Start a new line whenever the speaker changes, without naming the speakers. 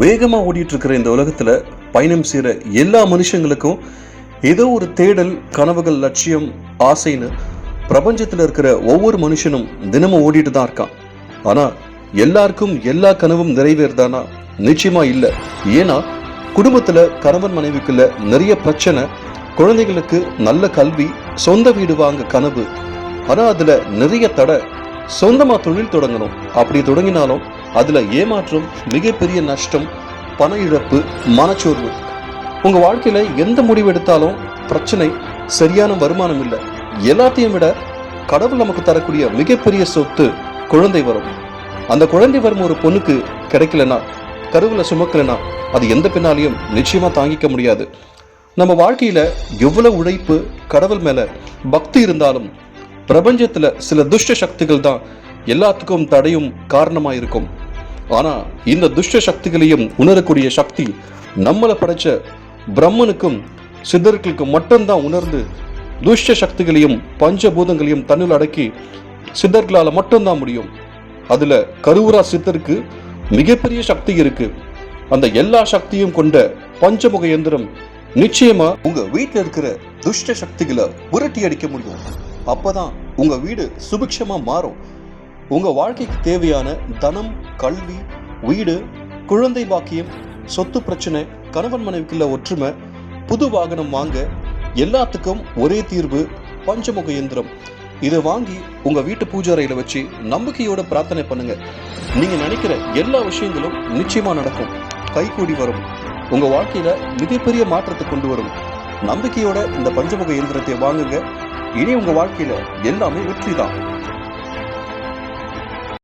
வேகமாக ஓடிட்டு இருக்கிற இந்த உலகத்தில் பயணம் செய்கிற எல்லா மனுஷங்களுக்கும் ஏதோ ஒரு தேடல், கனவுகள், லட்சியம், ஆசைன்னு பிரபஞ்சத்தில் இருக்கிற ஒவ்வொரு மனுஷனும் தினமும் ஓடிட்டு தான் இருக்கான். ஆனால் எல்லாருக்கும் எல்லா கனவும் நிறைவேறுதானா? நிச்சயமா இல்லை. ஏன்னா குடும்பத்தில் கணவன் மனைவிக்குள்ள நிறைய பிரச்சனை, குழந்தைகளுக்கு நல்ல கல்வி, சொந்த வீடு வாங்க கனவு. ஆனால் அதில் நிறைய தடை. சொந்தமாக தொழில் தொடங்கணும், அப்படி தொடங்கினாலும் அதில் ஏமாற்றம், மிகப்பெரிய நஷ்டம், பண இழப்பு, மனச்சோர்வு. உங்கள் வாழ்க்கையில் எந்த முடிவு எடுத்தாலும் பிரச்சனை, சரியான வருமானம் இல்லை. எல்லாத்தையும் விட கடவுள் நமக்கு தரக்கூடிய மிகப்பெரிய சொத்து குழந்தை வரும். அந்த குழந்தை வரும் ஒரு பொண்ணுக்கு கிடைக்கலனா, கருவில் சுமக்கலைன்னா அது எந்த பின்னாலையும் நிச்சயமாக தாங்கிக்க முடியாது. நம்ம வாழ்க்கையில் எவ்வளவு உழைப்பு, கடவுள் மேலே பக்தி இருந்தாலும் பிரபஞ்சத்தில் சில துஷ்ட சக்திகள் தான் எல்லாத்துக்கும் தடையும் காரணமாக இருக்கும். ஆனால் இந்த துஷ்ட சக்திகளையும் உணரக்கூடிய சக்தி நம்மளை படைச்ச பிரம்மனுக்கும் சித்தர்களுக்கும் மட்டும்தான் உணர்ந்து துஷ்ட சக்திகளையும் பஞ்சபூதங்களையும் தன்னுள் அடக்கி சித்தர்களால் மட்டும்தான் முடியும். அதில் கருவூரா சித்தருக்கு மிகப்பெரிய சக்தி இருக்கு. அந்த எல்லா சக்தியும் கொண்ட பஞ்சமுக எந்திரம் நிச்சயமா உங்க வீட்டில் இருக்கிற துஷ்ட சக்திகளை விரட்டி அடிக்க முடியும். அப்பதான் உங்க வீடு சுபிக்ஷமா மாறும். உங்க வாழ்க்கைக்கு தேவையான தனம், கல்வி, வீடு, குழந்தை பாக்கியம், சொத்து பிரச்சனை, கணவன் மனைவிக்குள்ள ஒற்றுமை, புது வாகனம் வாங்க எல்லாத்துக்கும் ஒரே தீர்வு பஞ்சமுக எந்திரம். இதை வாங்கி உங்க வீட்டு பூஜை அறையில வச்சு நம்பிக்கையோட பிரார்த்தனை பண்ணுங்க. நீங்க நினைக்கிற எல்லா விஷயங்களும் நிச்சயமா நடக்கும், கைகூடி வரும். உங்க வாழ்க்கையில மிகப்பெரிய மாற்றத்தை கொண்டு வரும். நம்பிக்கையோட இந்த பஞ்சமுக இயந்திரத்தை வாங்குங்க. இனி உங்க வாழ்க்கையில எல்லாமே வெற்றி தான்.